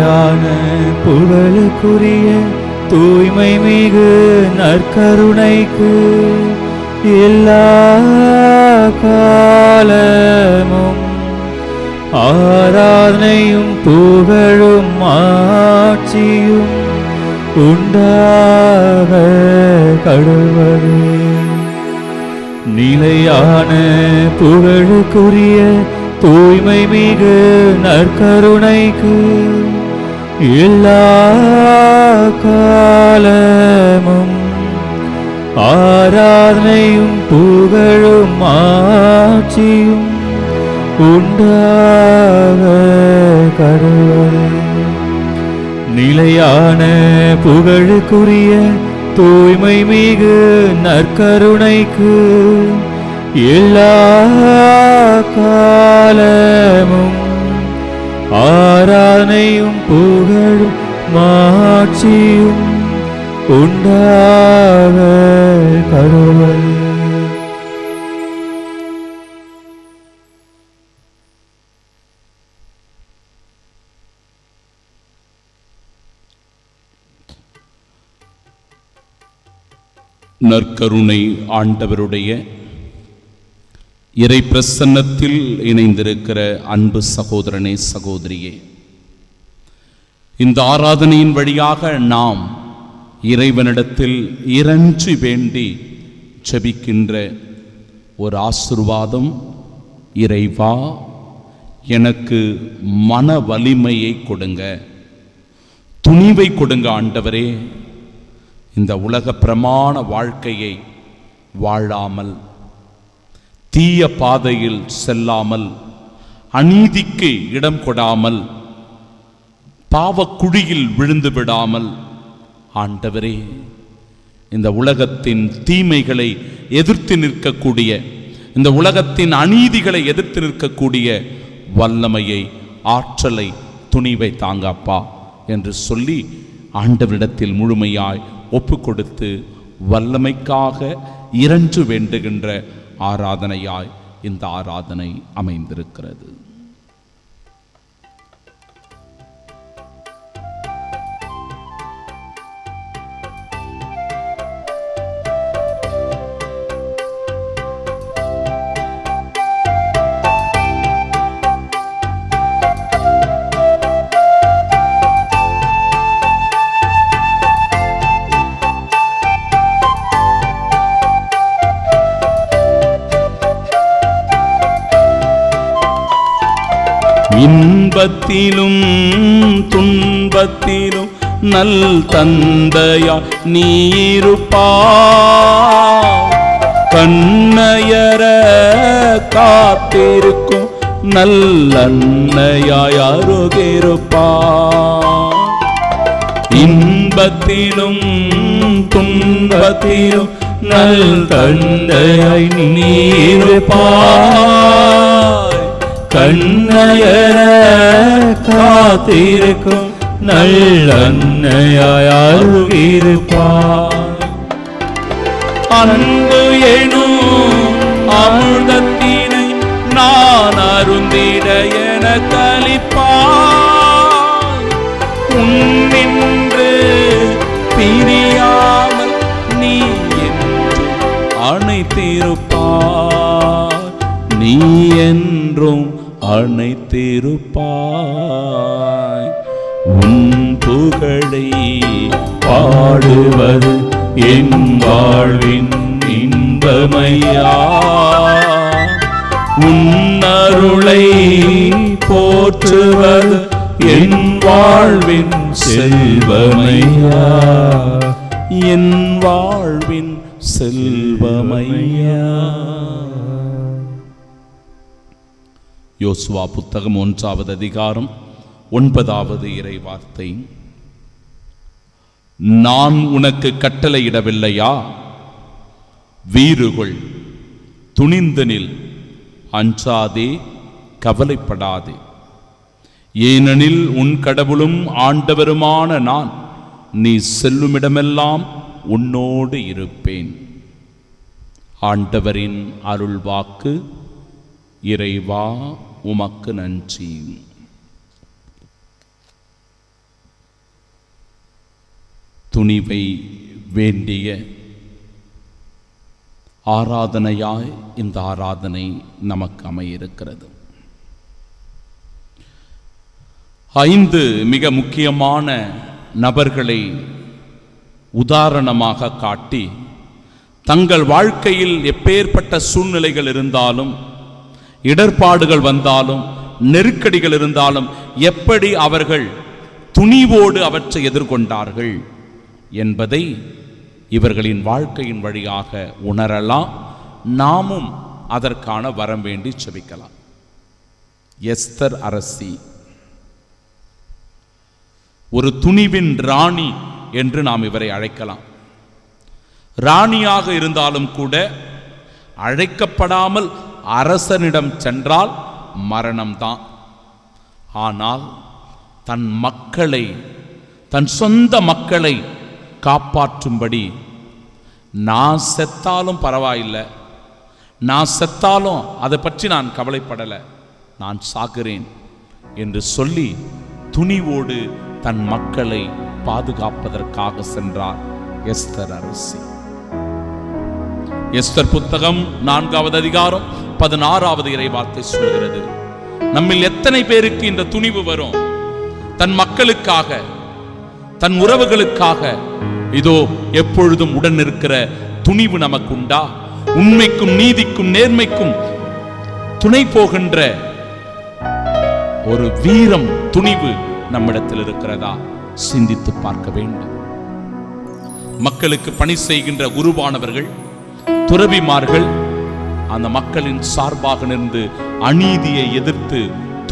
நிலையான புகழுக்குரிய தூய்மை மிகு நற்கருணைக்கு எல்லா காலமும் ஆராதனையும் புகழும் ஆட்சியும் உண்டாக கடவுளே. நிலையான புகழுக்குரிய தூய்மை மிகு நற்கருணைக்கு எல்லா காலமும் ஆராதனையும் புகழும் ஆட்சியும் உண்டாக கடவுளே. நிலையான புகழுக்குரிய தூய்மை மிகு நற்கருணைக்கு எல்லா காலமும் ஆராதனையும் புகழும் மாட்சியும் உண்டாக கடவுளே. நற்கருணை ஆண்டவருடைய இறை பிரசன்னத்தில் இணைந்திருக்கிற அன்பு சகோதரனே சகோதரியே, இந்த ஆராதனையின் வழியாக நாம் இறைவனிடத்தில் இறைஞ்சி வேண்டி ஜெபிக்கின்ற ஒரு ஆசீர்வாதம், இறைவா எனக்கு மன வலிமையை கொடுங்க, துணிவை கொடுங்க ஆண்டவரே. இந்த உலக பிரமாண வாழ்க்கையை வாழாமல், தீய பாதையில் செல்லாமல், அநீதிக்கு இடம் கொடாமல், பாவக்குழியில் விழுந்து விடாமல் ஆண்டவரே இந்த உலகத்தின் தீமைகளை எதிர்த்து நிற்கக்கூடிய, இந்த உலகத்தின் அநீதிகளை எதிர்த்து நிற்கக்கூடிய வல்லமையை, ஆற்றலை, துணிவை தாங்கப்பா என்று சொல்லி ஆண்டவரிடத்தில் முழுமையாய் ஒப்பு கொடுத்து வல்லமைக்காக இறைஞ்சு வேண்டுகின்ற ஆராதனையாய் இந்த ஆராதனை அமைந்திருக்கிறது. இன்பத்திலும் துன்பத்திலும் நல் தந்தையா நீருப்பாய், கண்ணையர காத்திருக்கும் நல்லன்னையாய் அருகிருப்பாய். இன்பத்திலும் துன்பத்திலும் நல் தந்தையாய் நீருப்பாய், கண்ணையர காத்திருக்கும் நல்லன்னையாய் அருகிருப்பாய். அன்பு எனும் அமிர்தத்தினை நான் அருந்திட என கலிப்பாய், உன்னின்று பிரியாமல் நீ என்று அணைத்திருப்பாய், நீ என்றும் அணைத்திருப்பாய். உன் புகழை பாடுவது என் வாழ்வின் இன்பமையா, உன் அருளை போற்றுவது என் வாழ்வின் செல்வமையா, என் வாழ்வின் செல்வமையா. யோசுவா புத்தகம் 1ஆவது அதிகாரம் 9வது இறை வார்த்தை. நான் உனக்கு கட்டளையிடவில்லையா? வீறுகொள், துணிந்து நில், அஞ்சாதே, கவலைப்படாதே. ஏனெனில் உன் கடவுளும் ஆண்டவருமான நான் நீ செல்லுமிடமெல்லாம் உன்னோடு இருப்பேன். ஆண்டவரின் அருள் வாக்கு. இறைவா உமக்கு நன்றி. துணிவை வேண்டிய ஆராதனையாய் இந்த ஆராதனை நமக்கு அமையிருக்கிறது. 5 மிக முக்கியமான நபர்களை உதாரணமாக காட்டி தங்கள் வாழ்க்கையில் எப்பேற்பட்ட சூழ்நிலைகள் இருந்தாலும், இடர்பாடுகள் வந்தாலும், நெருக்கடிகள் இருந்தாலும் எப்படி அவர்கள் துணிவோடு அவற்றை எதிர்கொண்டார்கள் என்பதை இவர்களின் வாழ்க்கையின் வழியாக உணரலாம். நாமும் அதற்கான வரம் வேண்டி செபிக்கலாம். எஸ்தர் அரசி ஒரு துணிவின் ராணி என்று நாம் இவரை அழைக்கலாம். ராணியாக இருந்தாலும் கூட அழைக்கப்படாமல் அரசனிடம் சென்றால் மரணம்தான். ஆனால் தன் மக்களை, தன் சொந்த மக்களை காப்பாற்றும்படி நான் செத்தாலும் பரவாயில்லை, நான் செத்தாலும் அதை பற்றி நான் கவலைப்படலை, நான் சாகிறேன் என்று சொல்லி துணிவோடு தன் மக்களை பாதுகாப்பதற்காக சென்றார் எஸ்தர் அரசி. எஸ்தர் புத்தகம் 4வது அதிகாரம் 16வது இறைவார்த்தை சொல்கிறது, நம்மில் எத்தனை பேருக்கு இந்த துணிவு வரும்? தன் மக்களுக்காக, தன் உறவுகளுக்காக இதோ எப்பொழுதும் உடன் இருக்கிற துணிவு நமக்கு உண்டா? உண்மைக்கும் நீதிக்கும் நேர்மைக்கும் துணை போகின்ற ஒரு வீரம், துணிவு நம்மிடத்தில் இருக்கிறதா? சிந்தித்து பார்க்க வேண்டும். மக்களுக்கு பணி செய்கின்ற குருவானவர்கள், துறவிமார்கள் அந்த மக்களின் சார்பாக நின்று அநீதியை எதிர்த்து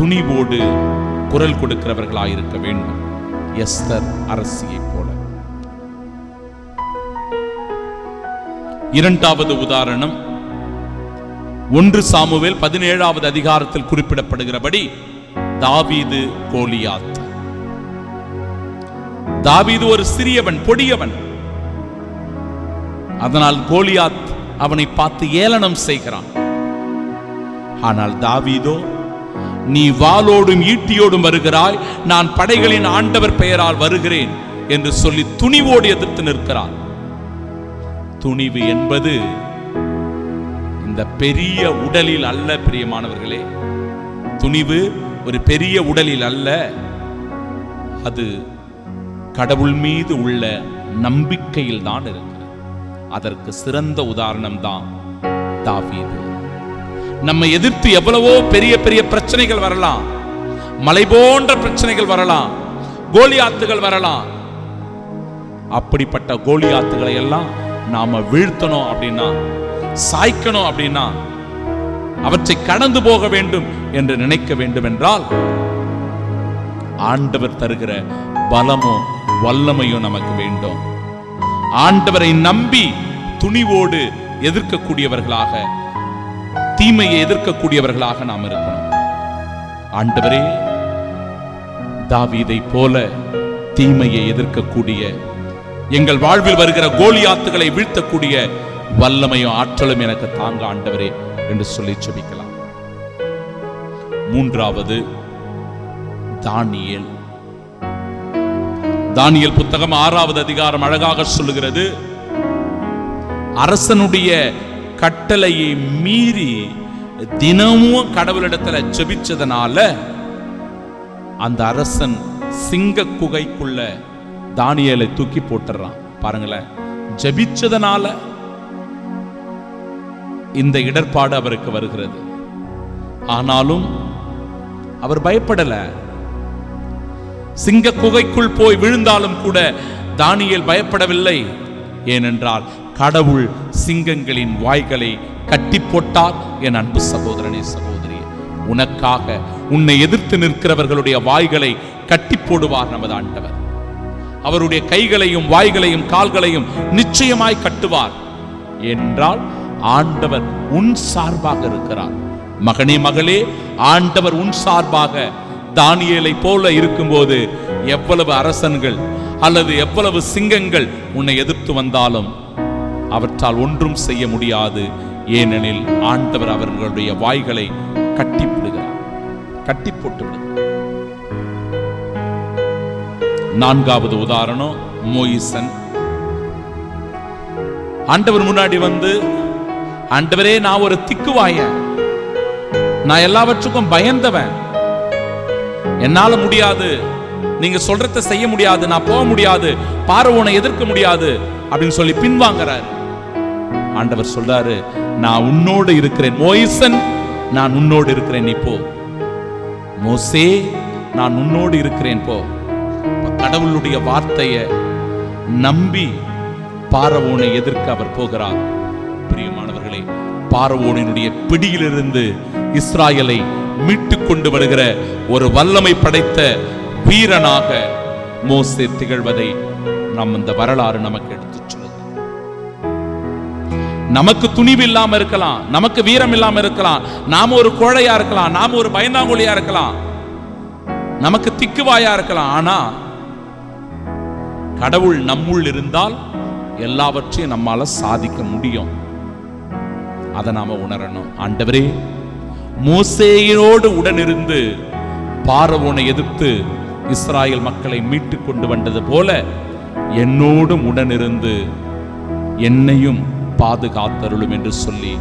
துணிவோடு குரல் கொடுக்கிறவர்களாயிருக்க வேண்டும். எஸ்தர் அரசியை போல. 2வது உதாரணம் 1 சாமுவேல் 17வது அதிகாரத்தில் குறிப்பிடப்படுகிறபடி தாவீது கோலியாத். தாவீது ஒரு சிறியவன், பொடியவன். அதனால் கோலியாத் அவனை பார்த்து ஏளனம் செய்கிறான். ஆனால் தாவீதோ, நீ வாளோடும் ஈட்டியோடும் வருகிறாய், நான் படைகளின் ஆண்டவர் பெயரால் வருகிறேன் என்று சொல்லி துணிவோடு எதிர்த்து நிற்கிறார். துணிவு என்பது இந்த பெரிய உடலில் அல்ல பிரியமானவர்களே. துணிவு ஒரு பெரிய உடலில் அல்ல, அது கடவுள் மீது உள்ள நம்பிக்கையில் தான் இருக்கிறது. அதற்கு சிறந்த உதாரணம் தான் தாவீது. நம்ம எதிர்த்து எவ்வளவோ பெரிய பெரிய பிரச்சனைகள் வரலாம், மலை போன்ற பிரச்சனைகள் வரலாம், கோலியாத்துகள் வரலாம். அப்படிப்பட்ட கோலியாத்துகளை எல்லாம் நாம வீழ்த்தணும் அப்படின்னா, சாய்க்கணும் அப்படின்னா, அவற்றை கடந்து போக வேண்டும் என்று நினைக்க வேண்டும் என்றால் ஆண்டவர் தருகிற பலமும் வல்லமையும் நமக்கு வேண்டும். ஆண்டவரை நம்பி துணிவோடு எதிர்க்கக்கூடியவர்களாக, தீமையை எதிர்க்கக்கூடியவர்களாக நாம் இருக்கணும். ஆண்டவரே, தாவீதை போல தீமையை எதிர்க்கக்கூடிய, எங்கள் வாழ்வில் வருகிற கோலியாத்துகளை வீழ்த்தக்கூடிய வல்லமையும் ஆற்றலும் எனக்கு தாங்க ஆண்டவரே என்று சொல்லி செபிக்கலாம். 3வது தானியேல். தானியேல் புத்தகம் 6வது அதிகாரம் அழகாக சொல்லுகிறது, அரசனுடைய கட்டளையை மீறி தினமும் கடவுளிடத்துல ஜெபிச்சதனால அந்த அரசன் சிங்க குகைக்குள்ள தானியேலை தூக்கி போட்டுறான். பாருங்களேன், ஜெபிச்சதனால இந்த இடர்பாடு அவருக்கு வருகிறது. ஆனாலும் அவர் பயப்படல. சிங்க குகைக்குள் போய் விழுந்தாலும் கூட தானியேல் பயப்படவில்லை. ஏனென்றால் கடவுள் சிங்கங்களின் வாய்களை கட்டி போட்டார். என் அன்பு சகோதரனே, சகோதரி, உனக்காக உன்னை எதிர்த்து நிற்கிறவர்களுடைய வாய்களை கட்டி போடுவார் நமது ஆண்டவர். அவருடைய கைகளையும் வாய்களையும் கால்களையும் நிச்சயமாய் கட்டுவார். ஏனென்றால் ஆண்டவர் உன் சார்பாக இருக்கிறார். மகனே, மகளே, ஆண்டவர் உன் சார்பாக தானியேலை போல இருக்கும்போது எவ்வளவு அரசன்கள் அல்லது எவ்வளவு சிங்கங்கள் உன்னை எதிர்த்து வந்தாலும் அவற்றால் ஒன்றும் செய்ய முடியாது. ஏனெனில் ஆண்டவர் அவர்களுடைய வாய்களை கட்டி போடுகிறார், கட்டி போட்டு விடுகிறார். 4வது உதாரணம் மோயிசன் ஆண்டவர் முன்னாடி வந்து, ஆண்டவரே நான் ஒரு திக்குவாயன், நான் எல்லாவற்றுக்கும் பயந்தவன், என்னால முடியாது, நீங்க சொல்றத செய்ய முடியாது, நான் போக முடியாது, பார்வோனை எதிர்க்க முடியாது அப்படின்னு சொல்லி பின்வாங்குறாரு. ஆண்டவர் சொல்றாரு, நான் உன்னோடு இருக்கிறேன் மோயிசன், நான் உன்னோடு இருக்கிறேன், நீ போ. மோசே, நான் உன்னோடு இருக்கிறேன், போ. கடவுளுடைய வார்த்தையை நம்பி பார்வோனை எதிர்க்க அவர் போகிறார். பிரியமானவர்களே, பார்வோனினுடைய பிடியிலிருந்து இஸ்ராயலை மீட்டுக் கொண்டு வருகிற ஒரு வல்லமை படைத்த வீரனாக மோசே திகழ்வதை நாம் இந்த வரலாறு நமக்கு எடுத்துச் சொல்லுது. நமக்கு துணிவு இல்லாம இருக்கலாம், நமக்கு வீரம் இல்லாம இருக்கலாம், நாம ஒரு கோழையா இருக்கலாம், நாம ஒரு பயந்தாங்கோலியா இருக்கலாம், நமக்கு திக்குவாயா இருக்கலாம். ஆனா கடவுள் நம்முள் இருந்தால் எல்லாவற்றையும் நம்மால சாதிக்க முடியும். அதை நாம உணரணும். ஆண்டவரே, மோசேயோடு உடனிருந்து பார்வோனை எதிர்த்து இஸ்ராயல் மக்களை மீட்டுக் கொண்டு வந்தது போல என்னோடும் உடனிருந்து என்னையும் பாதுகாத்தருளும் என்று சொல்லி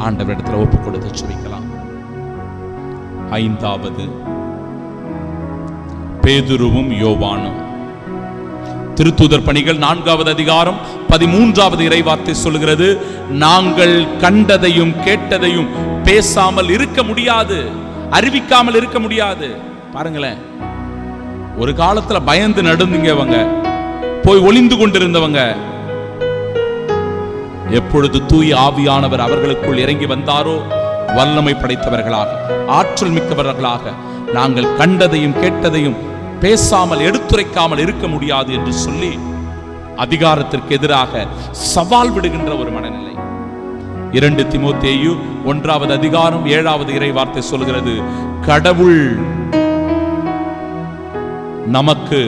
ஆண்டவரிடத்தில் ஒப்பு கொடுத்து சுவிக்கலாம். ஐந்தாவது, பேதுருவும் யோவானும். திருத்தூதர் பணிகள் 4வது அதிகாரம் 13வது இறைவார்த்தை சொல்கிறது, நாங்கள் கண்டதையும் கேட்டதையும் பேசாமல் இருக்க முடியாது, அறிவிக்காமல் இருக்க முடியாது. பாருங்களேன், ஒரு காலத்துல பயந்து நடுந்தவங்க, போய் ஒளிந்து கொண்டிருந்தவங்க, எப்பொழுது தூய ஆவியானவர் அவர்களுக்குள் இறங்கி வந்தாரோ வல்லமை படைத்தவர்களாக, ஆற்றல் மிக்கவர்களாக, நாங்கள் கண்டதையும் கேட்டதையும் பேசாமல் எடுத்துரைக்காமல் இருக்க முடியாது என்று சொல்லி அதிகாரத்திற்கு எதிராக சவால் விடுகின்ற ஒரு மனநிலை. 2 தீமோத்தேயு 1வது அதிகாரம் 7வது இறை வார்த்தை சொல்கிறது, கடவுள் நமக்கு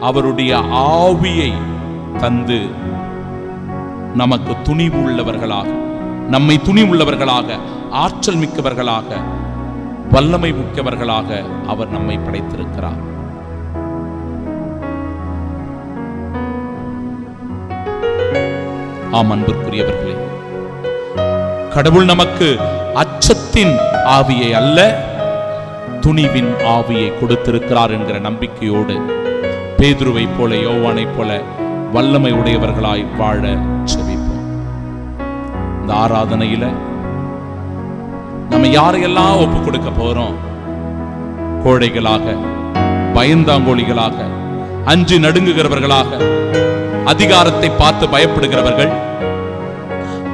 அவருடைய ஆவியை தந்து நமக்கு துணிவு உள்ளவர்களாக, நம்மை துணிவு உள்ளவர்களாக, ஆற்றல் மிக்கவர்களாக, வல்லமை மிக்கவர்களாக அவர் நம்மை படைத்திருக்கிறார். ஆம் அன்பிற்குரியவர்களே, கடவுள் நமக்கு அச்சத்தின் ஆவியை அல்ல, துணிவின் ஆவியை கொடுத்திருக்கிறார் என்கிற நம்பிக்கையோடு பேதுருவை போல, யோவானை போல வல்லமை உடையவர்களாய் வாழ செபிப்போம். இந்த ஆராதனையில நம்ம யாரையெல்லாம் ஒப்பு கொடுக்க போறோம்? கோழைகளாக, பயந்தாங்கோலிகளாக, அஞ்சு நடுங்குகிறவர்களாக, அதிகாரத்தை பார்த்து பயப்படுகிறவர்கள்,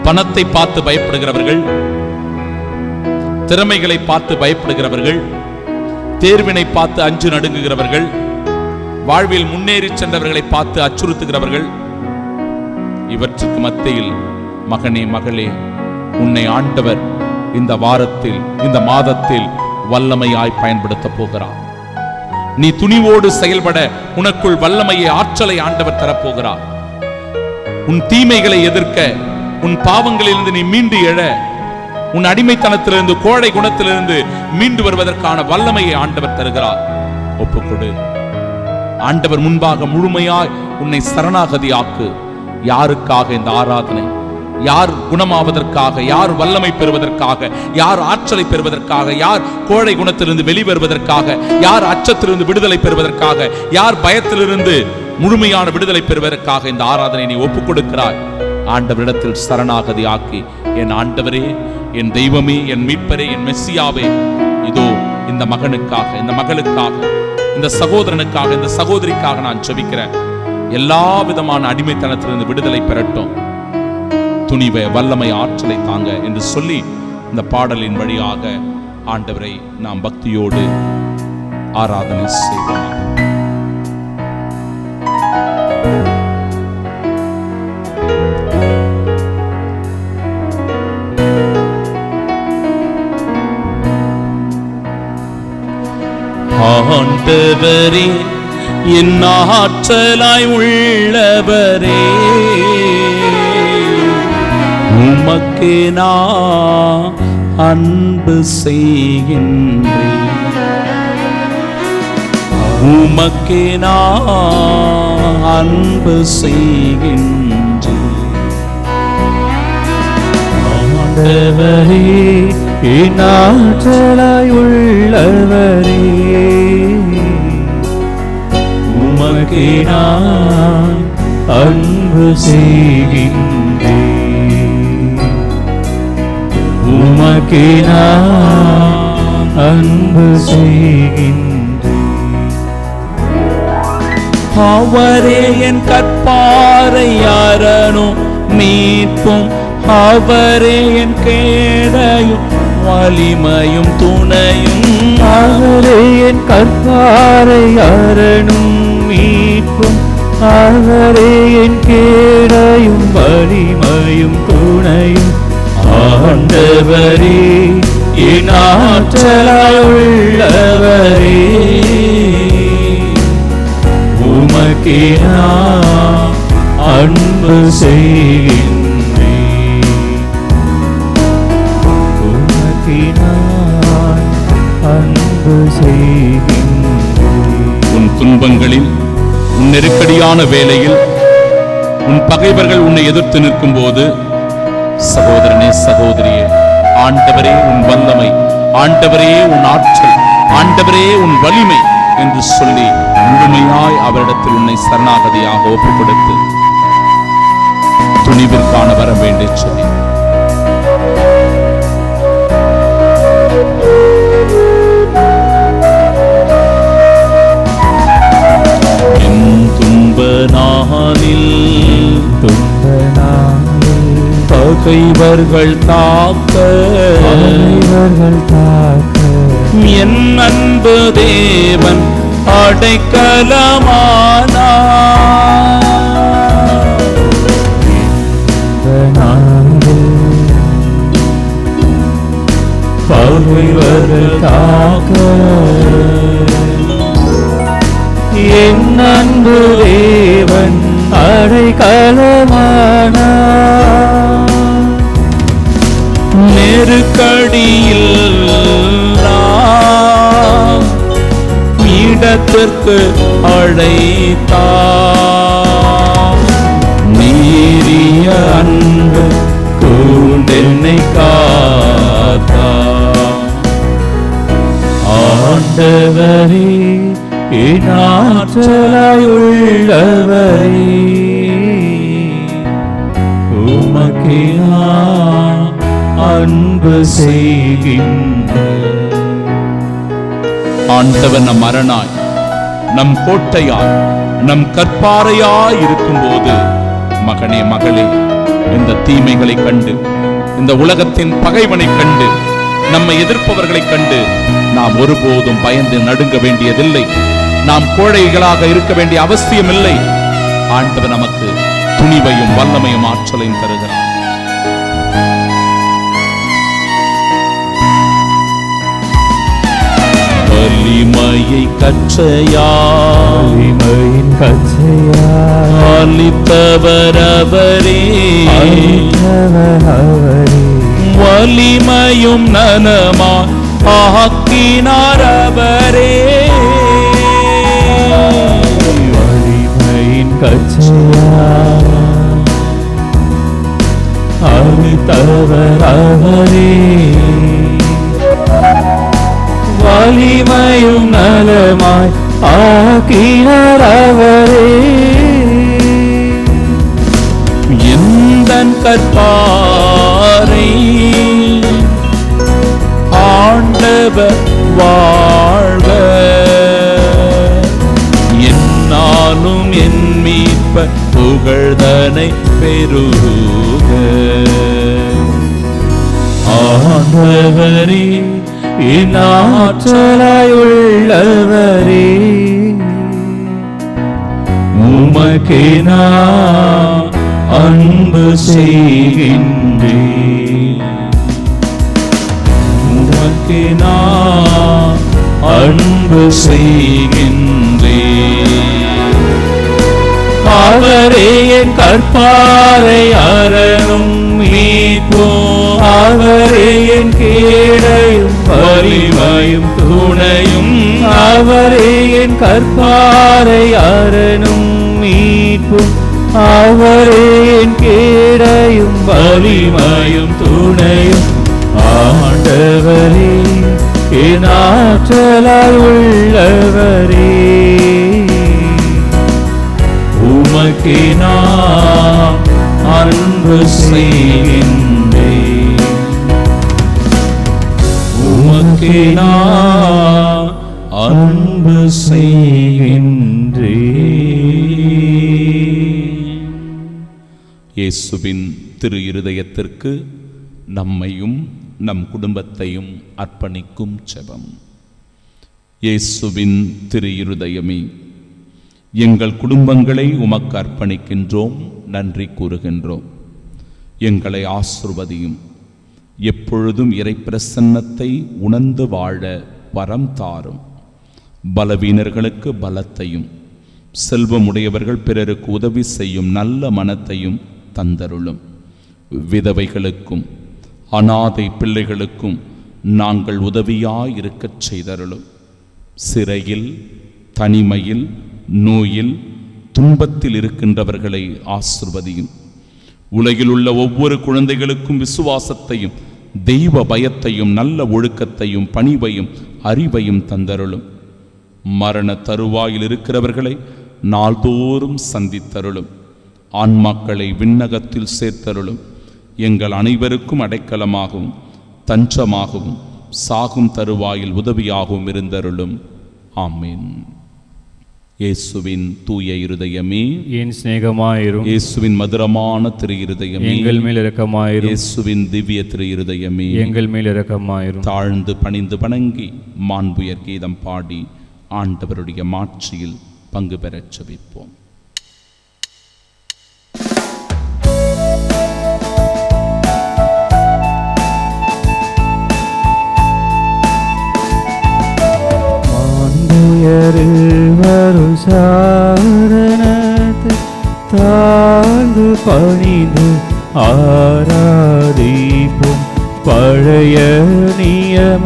பணத்தை பார்த்து பயப்படுகிறவர்கள், திறமைகளை பார்த்து பயப்படுகிறவர்கள், தேர்வினை பார்த்து அஞ்சு நடுங்குகிறவர்கள், வாழ்வில் முன்னேறி சென்றவர்களை பார்த்து அச்சுறுத்துகிறவர்கள், இவற்றுக்கு மத்தியில் மகனே, மகளே, உன்னை ஆண்டவர் இந்த வாரத்தில், இந்த மாதத்தில் வல்லமையாய் பயன்படுத்த போகிறார். நீ துணிவோடு செயல்பட உனக்குள் வல்லமையை, ஆற்றலை ஆண்டவர் தரப்போகிறார். உன் தீமைகளை எதிர்க்க, உன் பாவங்களிலிருந்து நீ மீண்டு எழ, உன் அடிமைத்தனத்திலிருந்து, கோழை குணத்திலிருந்து மீண்டு வருவதற்கான வல்லமையை ஆண்டவர் தருகிறார். ஒப்புக்கொடு. ஆண்டவர் முன்பாக முழுமையாய் உன்னை சரணாகதி ஆக்கு. யாருக்காக இந்த ஆராதனை? யார் குணமாவதற்காக, யார் வல்லமை பெறுவதற்காக, யார் ஆற்றலை பெறுவதற்காக, யார் கோழை குணத்திலிருந்து வெளிவருவதற்காக, யார் அச்சத்திலிருந்து விடுதலை பெறுவதற்காக, யார் பயத்திலிருந்து முழுமையான விடுதலை பெறுவதற்காக இந்த ஆராதனை நீ ஒப்புக் கொடுக்கிறாய். ஆண்டவரிடத்தில் சரணாகதி ஆக்கி, என் ஆண்டவரே, என் தெய்வமே, என் மீட்பரே, என் மெஸ்ஸியாவே, இதோ இந்த மகனுக்காக, இந்த மகளுக்காக, இந்த சகோதரனுக்காக, இந்த சகோதரிக்காக நான் ஜெபிக்கிறேன். எல்லா விதமான அடிமைத்தனத்திலிருந்து விடுதலை பெறட்டும். துணிவை, வல்லமை, ஆற்றலை தாங்க என்று சொல்லி இந்த பாடலின் வழியாக ஆண்டவரை நாம் பக்தியோடு ஆராதனை செய்வோம். ஆண்டவரே, என் ஆற்றலாய் உள்ளவரே, உமக்கே நான் அன்பு செய்கின்றேன், உமக்கே நான் அன்பு செய்கின்றேன். ஆண்டவரே என் ஆற்றலாய் உள்ளவரே, உமக்கே நான் அன்பு செய்கின்றேன். உமக்கே நான் அன்பு செய்கின்றேன். அவரே என் கற்பாரை அரணும் மீட்பும், அவரே என் கேடையும் வலிமையும் துணையும். அவரே என் கற்பாரை அரணும் மீட்பும், அவரே என் கேடையும் வலிமையும் துணையும். ஆண்டவரே என் ஆற்றலாய் உள்ளவரே, உமக்கே நான் அன்பு செய்கின்றேன். உமக்கே நான் அன்பு செய்கின்றேன். உன் துன்பங்களில், உன் நெருக்கடியான வேளையில், உன் பகைவர்கள் உன்னை எதிர்த்து நிற்கும் போது, சகோதரனே சகோதரியே, ஆண்டவரே உன் வல்லமை, ஆண்டவரே உன் ஆற்றல், ஆண்டவரே உன் வலிமை என்று சொல்லி முழுமையாய் அவரிடத்தில் உன்னை சரணாகதியாக ஒப்புக் கொடுத்து துணிவிற்கான வர வேண்டி சொல்லி துன்ப நாளில் பகைவர்கள் தாக்க என் அன்பு தேவன் அடைக்கலமானார். பகைவர்கள் தாக்க என் அன்பு தேவன் அடைக்கலமானார். நெருக்கடியில் நான் இடத்திற்கு அழைத்தார். நீரிய அன்பு கூண்டென்னை காத்தார். ஆண்டவரே என் ஆற்றலாய் உள்ளவரே, உமக்கே நான் அன்பு செய்கின்றேன். ஆண்டவர் நம் அரணாய், நம் கோட்டையாய், நம் கற்பாரையாய் இருக்கும்போது, மகனே மகளே, இந்த தீமைகளை கண்டு, இந்த உலகத்தின் பகைவனை கண்டு, நம்மை எதிர்ப்பவர்களை கண்டு நாம் ஒருபோதும் பயந்து நடுங்க வேண்டியதில்லை. நாம் கோழைகளாக இருக்க வேண்டிய அவசியமில்லை. ஆண்டவர் நமக்கு துணிவையும் வல்லமையும் ஆற்றலையும் தருகிறார். வலிமையை வலிமையின் கச்சையாய் அளித்தவர் அவரே, வலிமையும் நலமா ஆக்கினார் அவரே. வலிமையின் கச்சையாய் அளித்தவர் அவரே, வலிமையும் நலமாய் ஆக்கினார் அவரே. எந்தன் கற்பாரை ஆண்டவர் வாழ்க, என்னாலும் என் மீட்பர் புகழ்தனை பெருக. ஆண்டவரே என் ஆற்றலாய் உள்ளவரே, உமக்கே நான் அன்பு செய்கின்றேன். உமக்கே நான் அன்பு செய்கின்றேன். அவரே என் கற்பாரை அரணும் மீட்போம், அவரே என் கேடையும் வலிமையும் துணையும். அவரே என் கற்பாரை அரணும் மீட்போம், அவரே என் கேடையும் வலிமையும் துணையும். ஆண்டவரே என் ஆற்றலாய் உள்ளவரே, உமக்கே நான் அன்பு செய்கின்றேன். உமக்கே நான் அன்பு செய்கின்றேன். இயேசுவின் திரு இருதயத்திற்கு நம்மையும் நம் குடும்பத்தையும் அர்ப்பணிக்கும் ஜெபம். இயேசுவின் திரு இருதயமே, எங்கள் குடும்பங்களை உமக்கு அர்ப்பணிக்கின்றோம், நன்றி கூறுகின்றோம். எங்களை ஆசிர்வதியும். எப்பொழுதும் இறை பிரசன்னத்தை உணர்ந்து வாழ வரம் தாரும். பலவீனர்களுக்கு பலத்தையும், செல்வமுடையவர்கள் பிறருக்கு உதவி செய்யும் நல்ல மனத்தையும் தந்தருளும். விதவைகளுக்கும் அநாதை பிள்ளைகளுக்கும் நாங்கள் உதவியாயிருக்கச் செய்தருளும். சிறையில், தனிமையில், நோயில், துன்பத்தில் இருக்கின்றவர்களை ஆசிர்வதியும். உலகில் உள்ள ஒவ்வொரு குழந்தைகளுக்கும் விசுவாசத்தையும், தெய்வ பயத்தையும், நல்ல ஒழுக்கத்தையும், பணிவையும், அறிவையும் தந்தருளும். மரண தருவாயில் இருக்கிறவர்களை நாள்தோறும் சந்தித்தருளும். ஆன்மாக்களை விண்ணகத்தில் சேர்த்தருளும். எங்கள் அனைவருக்கும் அடைக்கலமாகவும் தஞ்சமாகவும் சாகும் தருவாயில் உதவியாகவும் இருந்தருளும். ஆமீன். இயேசுவின் தூய இருதயமே, என் சிநேகமாயிரும். இயேசுவின் மதுரமான திரு இருதயமே, எங்கள் மேல் இரக்கமாயிரும். இயேசுவின் திவ்ய திரு இருதயமே, எங்கள் மேல் இரக்கமாயிரும். தாழ்ந்து பணிந்து வணங்கி மாண்புயர் கீதம் பாடி ஆண்டவருடைய மாட்சியில் பங்கு பெறச் செபிப்போம். சாரணத்தை தாழ்ந்து பணிந்து ஆராதிப்போம். பழைய நியம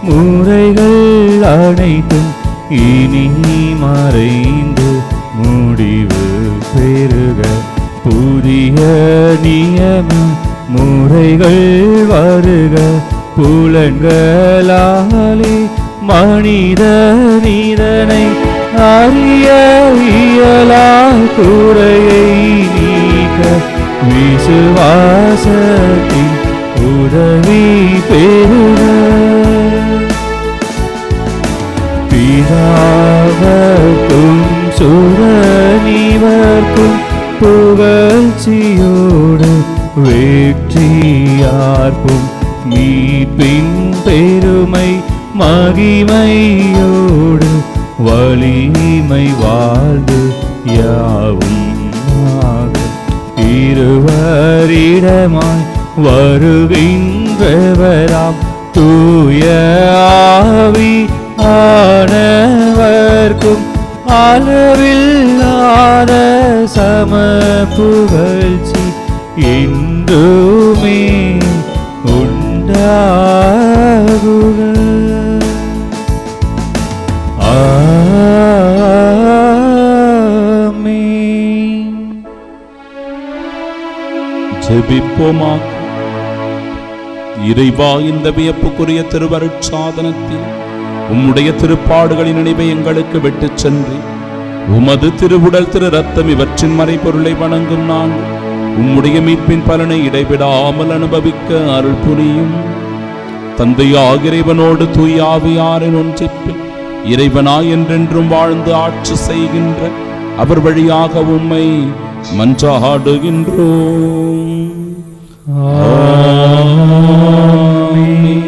முறைகள் அனைத்தும் இனி மறைந்து முடிவு பெறுக. புதிய நியம முறைகள் வருக. புலன்களாலே மனிதனை அறிய இயலா குறையை நீக்க விசுவாசத்தின் உதவி பெறுக. பிதாவர்க்கும் சுரனிவர்க்கும் புகழ்ச்சியோடு வெற்றியார்ப்பும். மீட்பின் பெருமை மகிமையோடு வலிமை வாழ்ந்து யாவும் இருவரிடமாய் வருகின்றவராம் தூய ஆவி ஆனவர்க்கும் அளவில்லாத சம புகழ்ச்சி என்றுமே உண்டாகுக. ஆமென். ஜெபிப்போமாக. இறைவா, இந்த வியப்புக்குரிய திருவருட்சாதனத்தில் உம்முடைய திருப்பாடுகளின் நினைவை எங்களுக்கு விட்டுச் சென்று உமது திருவுடல் திரு ரத்தம் இவற்றின் மறைபொருளை வணங்கும் நாங்கள் உம்முடைய மீட்பின் பலனை இடைவிடாமல் அனுபவிக்க அருள் புரியும். தந்தையாக இறைவனோடு தூய ஆவியாரின் ஒன்றிப்பில் இறைவனாய் என்றென்றும் வாழ்ந்து ஆட்சி செய்கின்ற அவர் வழியாக உம்மை மன்றாடுகின்றோம். ஆமென்.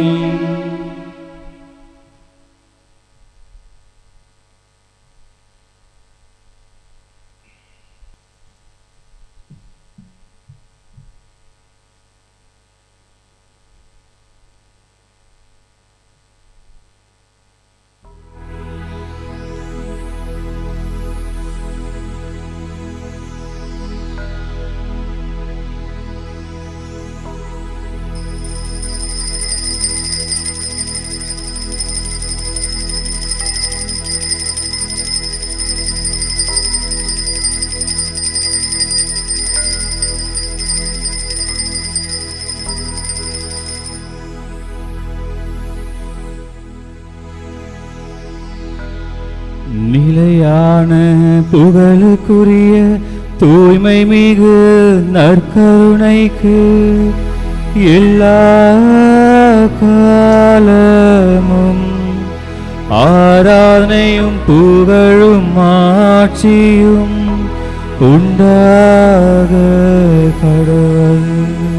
நிலையான புகழுக்குரிய தூய்மை மிகு நற்கருணைக்கு எல்லா காலமும் ஆராதனையும் புகழும் ஆட்சியும் உண்டாக கடவுள்.